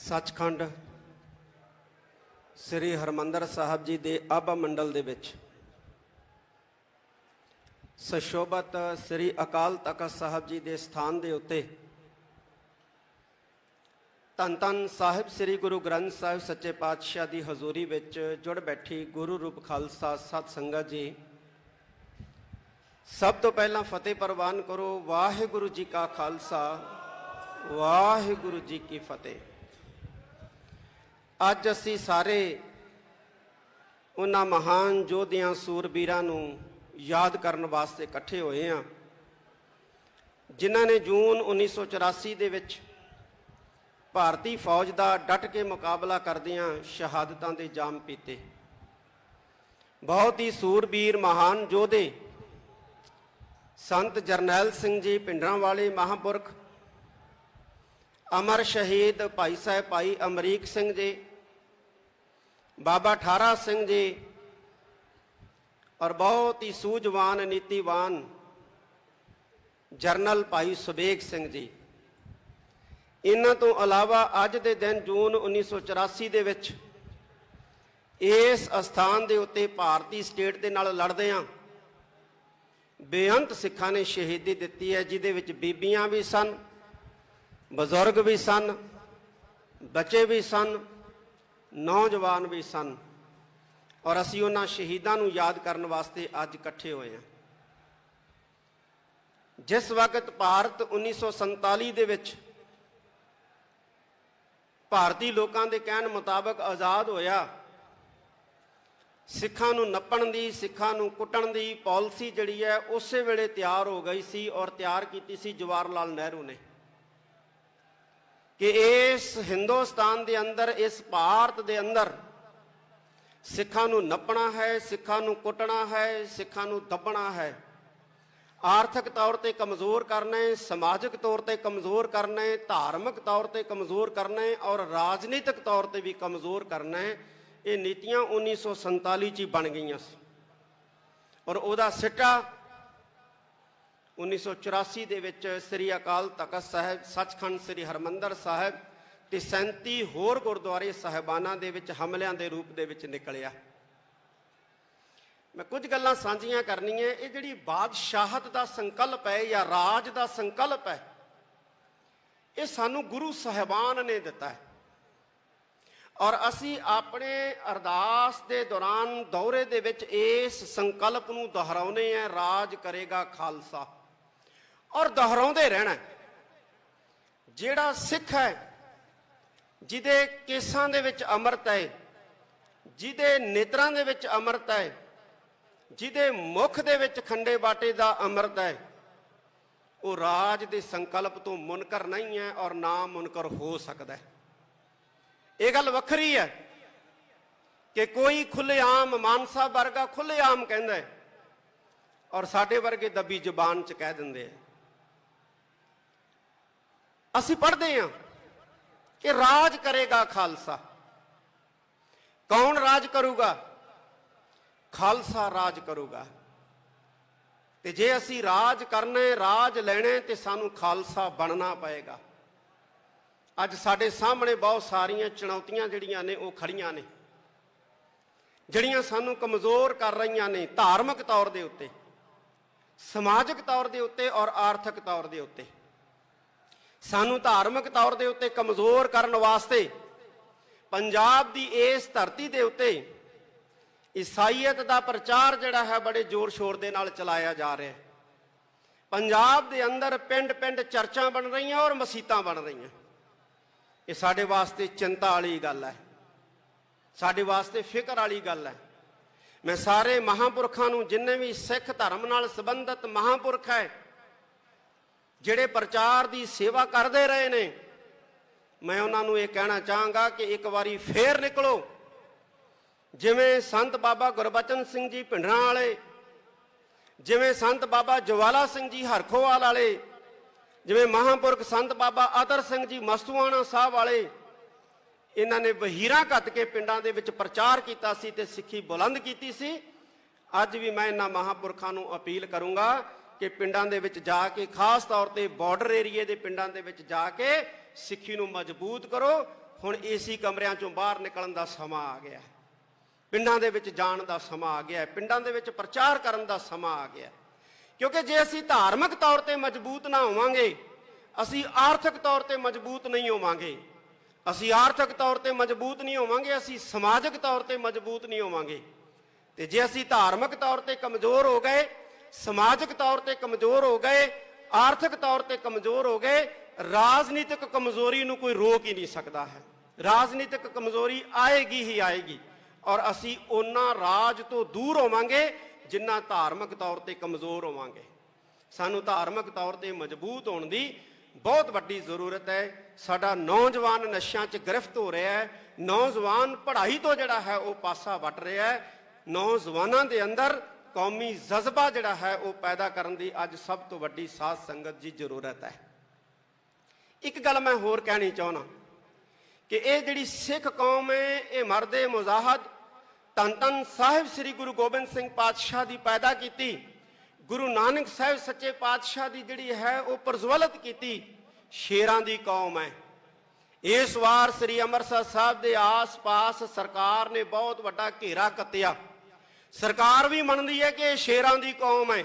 सचखंड श्री हरमंदर साहब जी के आभा मंडल दे विच सशोभत श्री अकाल तख्त साहब जी के स्थान के उत्ते धन धन साहिब श्री गुरु ग्रंथ साहिब सच्चे पातशाह की हजूरी विच जुड़ बैठी गुरु रूप खालसा सत संगत जी, सब तो पहला फतेह प्रवान करो। वाहिगुरु जी का खालसा वाहिगुरु जी की फतेह। अज असी सारे उन्हां महान योधियां सूरबीरां नूं याद करन वास्ते इकट्ठे होए हैं जिन्हां ने जून 1984 दे विच भारती फौज का डट के मुकाबला करदियां शहादतां दे जाम पीते। बहुत ही सूरबीर महान योधे संत जरनैल सिंह जी पिंडरांवाले महापुरख, अमर शहीद भाई साहब भाई अमरीक सिंह जी, बाबा ठारा सिंह जी और बहुत ही सूझवान नीतिवान जरनल भाई सुबेग सिंह जी। इन्हां तो अलावा अज दे दिन जून 1984 दे विच इस अस्थान दे उत्ते भारती स्टेट दे नाल लड़दियां बेअंत सिखां ने शहीदी दित्ती है, जिहदे विच बीबियां भी सन, बजुर्ग भी सन, बच्चे भी सन, नौजवान भी सन। और असीं उन्हां शहीदां नूं याद करन वास्ते अज इकट्ठे होए हैं। जिस वक्त भारत 1947 दे विच भारती लोकां दे कहण मुताबक आज़ाद होया, सिखां नूं नप्पण दी, सिखां नूं कुੱਟਣ दी पॉलिसी जिहड़ी है उस वेले तैयार हो गई सी और तैयार कीती सी जवाहर लाल नेहरू ने कि इस हिंदुस्तान दे अंदर, इस भारत दे अंदर सिखां नूं नप्पਣਾ है, सिखां नूं कुੱਟਣਾ है, सिखां नूं दबਣਾ है, आर्थिक तौर पर कमज़ोर करना है, समाजिक तौर पर कमज़ोर करना है, धार्मिक तौर पर कमज़ोर करना है और राजनीतिक तौर पर भी कमज़ोर करना है। ये नीतियां 1947 च बन गई और उहदा सिटा 1984 दे विच श्री अकाल तख्त साहब सचखंड श्री हरमंदर साहब ते 37 होर गुरुद्वारे साहिबाना दे विच हमलियां दे रूप दे विच निकलिया। मैं कुछ गल्लां साझीआं करनीआं। ये जिहड़ी बादशाहत दा संकल्प है या राज दा संकल्प है, ये सानू गुरु साहिबान ने दिता है और असी अपने अरदास दे दौरान दौरे दे विच इस संकल्प नूं दोहराउने हैं, राज करेगा खालसा, और दोहराउंदे रहना। जिहड़ा सिख है, जिहदे केसां दे विच अमृत है, जिहदे नेत्रां दे विच अमृत है, जिहदे मुख दे विच खंडे बाटे दा अमृत है, वो राज दे संकल्प तो मुनकर नहीं है और ना मुनकर हो सकता है। ये गल वखरी है कि कोई खुलेआम मानसा वर्गा खुलेआम कहंदा है और साडे वर्गे दबी जुबान च कह दिंदे हैं। असीं पढ़दे हां कि राज करेगा खालसा। कौन राज करूगा? खालसा राज करूगा। ते जे असी राज करने, राज लेने, ते सानू खालसा बनना पएगा। अज साडे सामने बहुत सारियां चुनौतियां जिहड़ियां ने वो खड़ियां ने, जिहड़ियां सानू कमज़ोर कर रहीआं ने, धार्मिक तौर दे उत्ते, समाजिक तौर दे उत्ते और आर्थिक तौर दे उत्ते। सानू धार्मिक तौर दे उत्ते कमज़ोर करन वास्ते पंजाब दी इस धरती दे उत्ते ईसाईयत दा प्रचार जिहड़ा है बड़े जोर शोर दे नाल चलाया जा रहा है। पंजाब दे अंदर पिंड पिंड चर्चां बन रही और मसीतां बन रही। ये साडे वास्ते चिंता वाली गल है, साडे वास्ते फिक्र वाली गल है। मैं सारे महापुरखां नूं, जिन्ने भी सिख धर्म नाल संबंधित महापुरख है जिहड़े प्रचार दी सेवा करते रहे ने, मैं उन्हां नूं ये कहना चाहांगा कि एक बारी फेर निकलो। जिवें संत बाबा गुरबचन सिंह जी भिंडरां वाले, जिवें संत बाबा ज्वाला सिंह जी हरखोवाल वाले, जिवें महापुरख संत बाबा अतर सिंह जी मस्तूआणा साहब वाले, इन्हां ने वहीरां घत के पिंडां दे विच प्रचार कीता सी ते सिੱਖੀ बुलंद कीती सी। अज भी मैं इन्हां महापुरखां नूं अपील करूंगा कि पिंडां दे विच जाके, खास तौर ते बॉर्डर एरिए दे पिंडां दे विच जाके सिੱਖੀ नूं मजबूत करो, ਹੁਣ ਏਸੀ ਕਮਰਿਆਂ ਚੋਂ ਬਾਹਰ ਨਿਕਲਣ ਦਾ ਸਮਾਂ ਆ ਗਿਆ, ਪਿੰਡਾਂ ਦੇ ਵਿੱਚ ਜਾਣ ਦਾ ਸਮਾਂ ਆ ਗਿਆ, ਪਿੰਡਾਂ ਦੇ ਵਿੱਚ ਪ੍ਰਚਾਰ ਕਰਨ ਦਾ ਸਮਾਂ ਆ ਗਿਆ। ਕਿਉਂਕਿ ਜੇ ਅਸੀਂ ਧਾਰਮਿਕ ਤੌਰ ਤੇ ਮਜ਼ਬੂਤ ਨਾ ਹੋਵਾਂਗੇ, ਅਸੀਂ ਆਰਥਿਕ ਤੌਰ ਤੇ ਮਜ਼ਬੂਤ ਨਹੀਂ ਹੋਵਾਂਗੇ। ਅਸੀਂ ਆਰਥਿਕ ਤੌਰ ਤੇ ਮਜ਼ਬੂਤ ਨਹੀਂ ਹੋਵਾਂਗੇ, ਅਸੀਂ ਸਮਾਜਿਕ ਤੌਰ ਤੇ ਮਜ਼ਬੂਤ ਨਹੀਂ ਹੋਵਾਂਗੇ। ਤੇ ਜੇ ਅਸੀਂ ਧਾਰਮਿਕ ਤੌਰ ਤੇ ਕਮਜ਼ੋਰ ਹੋ ਗਏ, ਸਮਾਜਿਕ ਤੌਰ ਤੇ ਕਮਜ਼ੋਰ ਹੋ ਗਏ, ਆਰਥਿਕ ਤੌਰ ਤੇ ਕਮਜ਼ੋਰ ਹੋ ਗਏ, ਰਾਜਨੀਤਿਕ ਕਮਜ਼ੋਰੀ ਨੂੰ ਕੋਈ ਰੋਕ ਹੀ ਨਹੀਂ ਸਕਦਾ ਹੈ। ਰਾਜਨੀਤਿਕ ਕਮਜ਼ੋਰੀ ਆਏਗੀ ਹੀ ਆਏਗੀ, ਔਰ ਅਸੀਂ ਉਹਨਾਂ ਰਾਜ ਤੋਂ ਦੂਰ ਹੋਵਾਂਗੇ ਜਿੰਨਾ ਧਾਰਮਿਕ ਤੌਰ ਤੇ ਕਮਜ਼ੋਰ ਹੋਵਾਂਗੇ। ਸਾਨੂੰ ਧਾਰਮਿਕ ਤੌਰ ਤੇ ਮਜ਼ਬੂਤ ਹੋਣ ਦੀ ਬਹੁਤ ਵੱਡੀ ਜ਼ਰੂਰਤ ਹੈ। ਸਾਡਾ ਨੌਜਵਾਨ ਨਸ਼ਿਆਂ 'ਚ ਗ੍ਰਿਫਤ ਹੋ ਰਿਹਾ ਹੈ, ਨੌਜਵਾਨ ਪੜ੍ਹਾਈ ਤੋਂ ਜਿਹੜਾ ਹੈ ਉਹ ਪਾਸਾ ਵੱਟ ਰਿਹਾ ਹੈ। ਨੌਜਵਾਨਾਂ ਦੇ ਅੰਦਰ ਕੌਮੀ ਜਜ਼ਬਾ ਜਿਹੜਾ ਹੈ ਉਹ ਪੈਦਾ ਕਰਨ ਦੀ ਅੱਜ ਸਭ ਤੋਂ ਵੱਡੀ ਸਾਧ ਸੰਗਤ ਦੀ ਜ਼ਰੂਰਤ ਹੈ। ਇੱਕ ਗੱਲ ਮੈਂ ਹੋਰ ਕਹਿਣੀ ਚਾਹੁੰਦਾ ਕਿ ਇਹ ਜਿਹੜੀ ਸਿੱਖ ਕੌਮ ਹੈ, ਇਹ ਮਰਦੇ ਮੁਜ਼ਾਹਦ ਧੰਨ ਧੰਨ ਸਾਹਿਬ ਸ੍ਰੀ ਗੁਰੂ ਗੋਬਿੰਦ ਸਿੰਘ ਪਾਤਸ਼ਾਹ ਦੀ ਪੈਦਾ ਕੀਤੀ, ਗੁਰੂ ਨਾਨਕ ਸਾਹਿਬ ਸੱਚੇ ਪਾਤਸ਼ਾਹ ਦੀ ਜਿਹੜੀ ਹੈ ਉਹ ਪ੍ਰਜਵਲਿਤ ਕੀਤੀ ਸ਼ੇਰਾਂ ਦੀ ਕੌਮ ਹੈ। ਇਸ ਵਾਰ ਸ੍ਰੀ ਅੰਮ੍ਰਿਤਸਰ ਸਾਹਿਬ ਦੇ ਆਸ-ਪਾਸ ਸਰਕਾਰ ਨੇ ਬਹੁਤ ਵੱਡਾ ਘੇਰਾ ਕੱਤਿਆ। ਸਰਕਾਰ ਵੀ ਮੰਨਦੀ ਹੈ ਕਿ ਇਹ ਸ਼ੇਰਾਂ ਦੀ ਕੌਮ ਹੈ,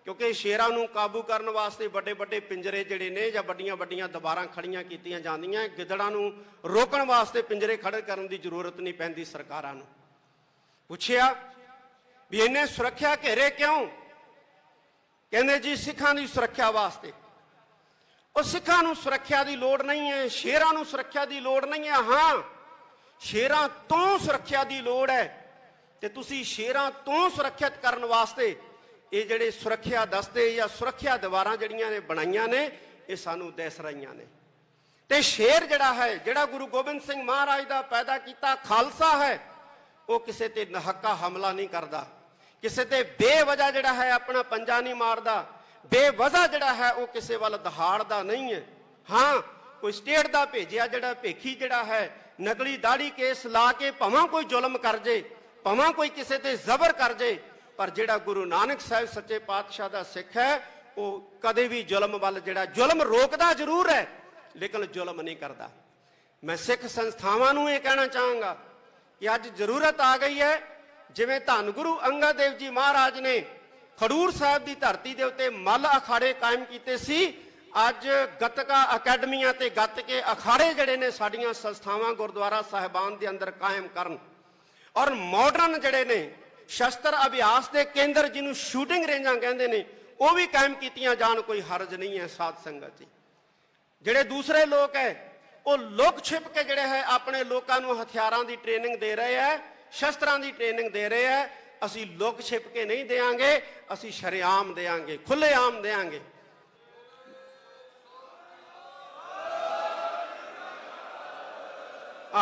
ਕਿਉਂਕਿ ਸ਼ੇਰਾਂ ਨੂੰ ਕਾਬੂ ਕਰਨ ਵਾਸਤੇ ਵੱਡੇ ਵੱਡੇ ਪਿੰਜਰੇ ਜਿਹੜੇ ਨੇ ਜਾਂ ਵੱਡੀਆਂ ਵੱਡੀਆਂ ਦੀਵਾਰਾਂ ਖੜੀਆਂ ਕੀਤੀਆਂ ਜਾਂਦੀਆਂ। ਗਿੱਦੜਾਂ ਨੂੰ ਰੋਕਣ ਵਾਸਤੇ ਪਿੰਜਰੇ ਖੜੇ ਕਰਨ ਦੀ ਜ਼ਰੂਰਤ ਨਹੀਂ ਪੈਂਦੀ ਸਰਕਾਰਾਂ ਨੂੰ। ਪੁੱਛਿਆ ਵੀ ਇਹਨੇ ਸੁਰੱਖਿਆ ਘੇਰੇ ਕਿਉਂ? ਕਹਿੰਦੇ ਜੀ ਸਿੱਖਾਂ ਦੀ ਸੁਰੱਖਿਆ ਵਾਸਤੇ। ਉਹ ਸਿੱਖਾਂ ਨੂੰ ਸੁਰੱਖਿਆ ਦੀ ਲੋੜ ਨਹੀਂ ਹੈ, ਸ਼ੇਰਾਂ ਨੂੰ ਸੁਰੱਖਿਆ ਦੀ ਲੋੜ ਨਹੀਂ ਹੈ। ਹਾਂ, ਸ਼ੇਰਾਂ ਤੋਂ ਸੁਰੱਖਿਆ ਦੀ ਲੋੜ ਹੈ, ਤੇ ਤੁਸੀਂ ਸ਼ੇਰਾਂ ਤੋਂ ਸੁਰੱਖਿਅਤ ਕਰਨ ਵਾਸਤੇ ਇਹ ਜਿਹੜੇ ਸੁਰੱਖਿਆ ਦਸਤੇ ਜਾਂ ਸੁਰੱਖਿਆ ਦੀਵਾਰਾਂ ਜਿਹੜੀਆਂ ਨੇ ਬਣਾਈਆਂ ਨੇ, ਇਹ ਸਾਨੂੰ ਦਿਸ ਰਹੀਆਂ ਨੇ। ਤੇ ਸ਼ੇਰ ਜਿਹੜਾ ਹੈ, ਜਿਹੜਾ ਗੁਰੂ ਗੋਬਿੰਦ ਸਿੰਘ ਮਹਾਰਾਜ ਦਾ ਪੈਦਾ ਕੀਤਾ ਖਾਲਸਾ ਹੈ, ਉਹ ਕਿਸੇ ਤੇ ਨਹੱਕਾ ਹਮਲਾ ਨਹੀਂ ਕਰਦਾ, ਕਿਸੇ ਤੇ ਬੇਵਜ੍ਹਾ ਜਿਹੜਾ ਹੈ ਆਪਣਾ ਪੰਜਾ ਨਹੀਂ ਮਾਰਦਾ, ਬੇਵਜ੍ਹਾ ਜਿਹੜਾ ਹੈ ਉਹ ਕਿਸੇ ਵੱਲ ਦਹਾੜਦਾ ਨਹੀਂ ਹੈ। ਹਾਂ, ਕੋਈ ਸਟੇਟ ਦਾ ਭੇਜਿਆ ਜਿਹੜਾ ਭੇਖੀ ਜਿਹੜਾ ਹੈ ਨਕਲੀ ਦਾੜੀ ਕੇਸ ਲਾ ਕੇ ਭਾਵੇਂ ਕੋਈ ਜ਼ੁਲਮ ਕਰ ਜੇ, ਭਾਵੇਂ ਕੋਈ ਕਿਸੇ ਤੇ ਜ਼ਬਰ ਕਰ ਜੇ, ਪਰ ਜਿਹੜਾ ਗੁਰੂ ਨਾਨਕ ਸਾਹਿਬ ਸੱਚੇ ਪਾਤਸ਼ਾਹ ਦਾ ਸਿੱਖ ਹੈ ਉਹ ਕਦੇ ਵੀ ਜ਼ੁਲਮ ਵੱਲ ਜਿਹੜਾ ਜ਼ੁਲਮ ਰੋਕਦਾ ਜ਼ਰੂਰ ਹੈ, ਲੇਕਿਨ ਜ਼ੁਲਮ ਨਹੀਂ ਕਰਦਾ। ਮੈਂ ਸਿੱਖ ਸੰਸਥਾਵਾਂ ਨੂੰ ਇਹ ਕਹਿਣਾ ਚਾਹਾਂਗਾ ਕਿ ਅੱਜ ਜ਼ਰੂਰਤ ਆ ਗਈ ਹੈ, ਜਿਵੇਂ ਧੰਨ ਗੁਰੂ ਅੰਗਦ ਦੇਵ ਜੀ ਮਹਾਰਾਜ ਨੇ ਖਡੂਰ ਸਾਹਿਬ ਦੀ ਧਰਤੀ ਦੇ ਉੱਤੇ ਮੱਲ ਅਖਾੜੇ ਕਾਇਮ ਕੀਤੇ ਸੀ। ਅੱਜ ਗੱਤਕਾ ਅਕੈਡਮੀਆਂ ਤੇ ਗੱਤਕੇ ਅਖਾੜੇ ਜਿਹੜੇ ਨੇ ਸਾਡੀਆਂ ਸੰਸਥਾਵਾਂ ਗੁਰਦੁਆਰਾ ਸਾਹਿਬਾਨ ਦੇ ਅੰਦਰ ਕਾਇਮ ਕਰਨ, ਔਰ ਮਾਡਰਨ ਜਿਹੜੇ ਨੇ ਸ਼ਸਤਰ ਅਭਿਆਸ ਦੇ ਕੇਂਦਰ ਜਿਹਨੂੰ ਸ਼ੂਟਿੰਗ ਰੇਂਜਾਂ ਕਹਿੰਦੇ ਨੇ, ਉਹ ਵੀ ਕਾਇਮ ਕੀਤੀਆਂ ਜਾਣ। ਕੋਈ ਹਰਜ ਨਹੀਂ ਹੈ ਸਾਧ ਸੰਗਤ ਜੀ। ਜਿਹੜੇ ਦੂਸਰੇ ਲੋਕ ਹੈ ਉਹ ਲੁਕ ਛਿਪ ਕੇ ਜਿਹੜੇ ਹੈ ਆਪਣੇ ਲੋਕਾਂ ਨੂੰ ਹਥਿਆਰਾਂ ਦੀ ਟ੍ਰੇਨਿੰਗ ਦੇ ਰਹੇ ਹੈ, ਸ਼ਸਤਰਾਂ ਦੀ ਟ੍ਰੇਨਿੰਗ ਦੇ ਰਹੇ ਹੈ। ਅਸੀਂ ਲੁਕ ਛਿਪ ਕੇ ਨਹੀਂ ਦੇਾਂਗੇ, ਅਸੀਂ ਸ਼ਰੇਆਮ ਦੇਾਂਗੇ, ਖੁੱਲ੍ਹੇਆਮ ਦੇਾਂਗੇ।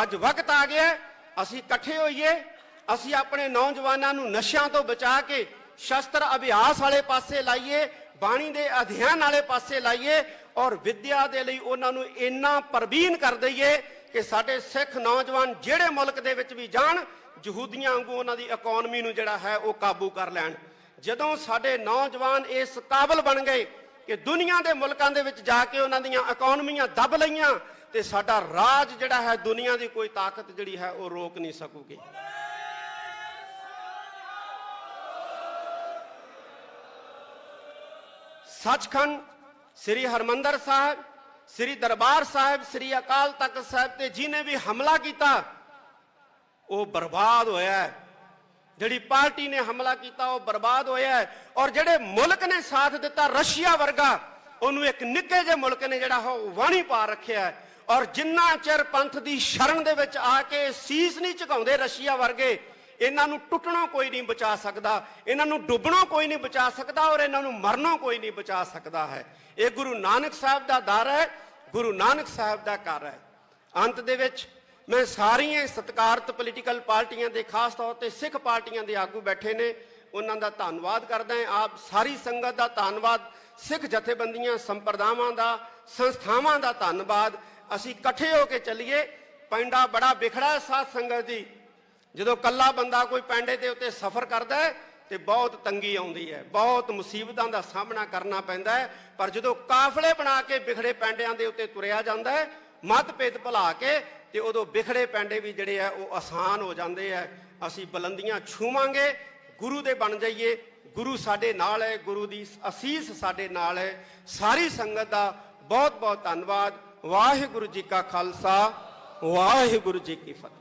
ਅੱਜ ਵਕਤ ਆ ਗਿਆ ਅਸੀਂ ਇਕੱਠੇ ਹੋਈਏ, ਅਸੀਂ ਆਪਣੇ ਨੌਜਵਾਨਾਂ ਨੂੰ ਨਸ਼ਿਆਂ ਤੋਂ ਬਚਾ ਕੇ ਸ਼ਸਤਰ ਅਭਿਆਸ ਵਾਲੇ ਪਾਸੇ ਲਾਈਏ, ਬਾਣੀ ਦੇ ਅਧਿਐਨ ਵਾਲੇ ਪਾਸੇ ਲਾਈਏ, ਔਰ ਵਿਦਿਆ ਦੇ ਲਈ ਉਹਨਾਂ ਨੂੰ ਇੰਨਾ ਪ੍ਰਬੀਨ ਕਰ ਦਈਏ ਕਿ ਸਾਡੇ ਸਿੱਖ ਨੌਜਵਾਨ ਜਿਹੜੇ ਮੁਲਕ ਦੇ ਵਿੱਚ ਵੀ ਜਾਣ, ਯਹੂਦੀਆਂ ਵਾਂਗੂ ਉਹਨਾਂ ਦੀ ਇਕਨੋਮੀ ਨੂੰ ਜਿਹੜਾ ਹੈ ਉਹ ਕਾਬੂ ਕਰ ਲੈਣ। ਜਦੋਂ ਸਾਡੇ ਨੌਜਵਾਨ ਇਸ ਕਾਬਲ ਬਣ ਗਏ ਕਿ ਦੁਨੀਆ ਦੇ ਮੁਲਕਾਂ ਦੇ ਵਿੱਚ ਜਾ ਕੇ ਉਹਨਾਂ ਦੀਆਂ ਇਕਨੋਮੀਆਂ ਦੱਬ ਲਈਆਂ, ਤੇ ਸਾਡਾ ਰਾਜ ਜਿਹੜਾ ਹੈ ਦੁਨੀਆ ਦੀ ਕੋਈ ਤਾਕਤ ਜਿਹੜੀ ਹੈ ਉਹ ਰੋਕ ਨਹੀਂ ਸਕੂਗੀ। ਸੱਚਖੰਡ ਸ੍ਰੀ ਹਰਮੰਦਰ ਸਾਹਿਬ, ਸ੍ਰੀ ਦਰਬਾਰ ਸਾਹਿਬ, ਸ੍ਰੀ ਅਕਾਲ ਤਖਤ ਸਾਹਿਬ ਤੇ ਜਿਹਨੇ ਵੀ ਹਮਲਾ ਕੀਤਾ ਉਹ ਬਰਬਾਦ ਹੋਇਆ ਹੈ। ਜਿਹੜੀ ਪਾਰਟੀ ਨੇ ਹਮਲਾ ਕੀਤਾ ਉਹ ਬਰਬਾਦ ਹੋਇਆ ਹੈ। ਔਰ ਜਿਹੜੇ ਮੁਲਕ ਨੇ ਸਾਥ ਦਿੱਤਾ, ਰਸ਼ੀਆ ਵਰਗਾ, ਉਹਨੂੰ ਇੱਕ ਨਿੱਕੇ ਜਿਹੇ ਮੁਲਕ ਨੇ ਜਿਹੜਾ ਉਹ ਵਾਣੀ ਪਾ ਰੱਖਿਆ ਹੈ। ਔਰ ਜਿੰਨਾ ਚਿਰ ਪੰਥ ਦੀ ਸ਼ਰਨ ਦੇ ਵਿੱਚ ਆ ਕੇ ਸੀਸ ਨਹੀਂ ਝੁਕਾਉਂਦੇ ਰਸ਼ੀਆ ਵਰਗੇ, ਇਹਨਾਂ ਨੂੰ ਟੁੱਟਣੋਂ ਕੋਈ ਨਹੀਂ ਬਚਾ ਸਕਦਾ, ਇਹਨਾਂ ਨੂੰ ਡੁੱਬਣੋਂ ਕੋਈ ਨਹੀਂ ਬਚਾ ਸਕਦਾ, ਔਰ ਇਹਨਾਂ ਨੂੰ ਮਰਨੋਂ ਕੋਈ ਨਹੀਂ ਬਚਾ ਸਕਦਾ ਹੈ। ਇਹ ਗੁਰੂ ਨਾਨਕ ਸਾਹਿਬ ਦਾ ਦਰ ਹੈ, ਗੁਰੂ ਨਾਨਕ ਸਾਹਿਬ ਦਾ ਘਰ ਹੈ। ਅੰਤ ਦੇ ਵਿੱਚ ਮੈਂ ਸਾਰੀਆਂ ਸਤਿਕਾਰਤ ਪੋਲੀਟੀਕਲ ਪਾਰਟੀਆਂ ਦੇ, ਖਾਸ ਤੌਰ ਤੇ ਸਿੱਖ ਪਾਰਟੀਆਂ ਦੇ ਆਗੂ ਬੈਠੇ ਨੇ, ਉਹਨਾਂ ਦਾ ਧੰਨਵਾਦ ਕਰਦਾ ਹਾਂ। ਆਪ ਸਾਰੀ ਸੰਗਤ ਦਾ ਧੰਨਵਾਦ, ਸਿੱਖ ਜਥੇਬੰਦੀਆਂ, ਸੰਪਰਦਾਵਾਂ ਦਾ, ਸੰਸਥਾਵਾਂ ਦਾ ਧੰਨਵਾਦ। ਅਸੀਂ ਇਕੱਠੇ ਹੋ ਕੇ ਚੱਲੀਏ। ਪੈਂਡਾ ਬੜਾ ਵਿਖੜਾ ਹੈ ਸਾਧ ਸੰਗਤ ਜੀ। ਜਦੋਂ ਕੱਲਾ ਬੰਦਾ ਕੋਈ ਪੈਂਡੇ ਦੇ ਉੱਤੇ ਸਫ਼ਰ ਕਰਦਾ ਹੈ ਤੇ ਬਹੁਤ ਤੰਗੀ ਆਉਂਦੀ ਹੈ, ਬਹੁਤ ਮੁਸੀਬਤਾਂ ਦਾ ਸਾਹਮਣਾ ਕਰਨਾ ਪੈਂਦਾ ਹੈ। ਪਰ ਜਦੋਂ ਕਾਫਲੇ ਬਣਾ ਕੇ ਵਿਖੜੇ ਪੈਂਡਿਆਂ ਦੇ ਉੱਤੇ ਤੁਰਿਆ ਜਾਂਦਾ ਹੈ, ਮਤਭੇਦ ਭੁਲਾ ਕੇ, ਤੇ ਉਦੋਂ ਵਿਖੜੇ ਪੈਂਡੇ ਵੀ ਜਿਹੜੇ ਆ ਉਹ ਆਸਾਨ ਹੋ ਜਾਂਦੇ ਆ। ਅਸੀਂ ਬੁਲੰਦੀਆਂ ਛੂਵਾਂਗੇ, ਗੁਰੂ ਦੇ ਬਣ ਜਾਈਏ। ਗੁਰੂ ਸਾਡੇ ਨਾਲ ਹੈ, ਗੁਰੂ ਦੀ ਅਸੀਸ ਸਾਡੇ ਨਾਲ ਹੈ। ਸਾਰੀ ਸੰਗਤ ਦਾ ਬਹੁਤ ਬਹੁਤ ਧੰਨਵਾਦ। ਵਾਹਿਗੁਰੂ ਜੀ ਕਾ ਖਾਲਸਾ, ਵਾਹਿਗੁਰੂ ਜੀ ਕੀ ਫਤਿਹ।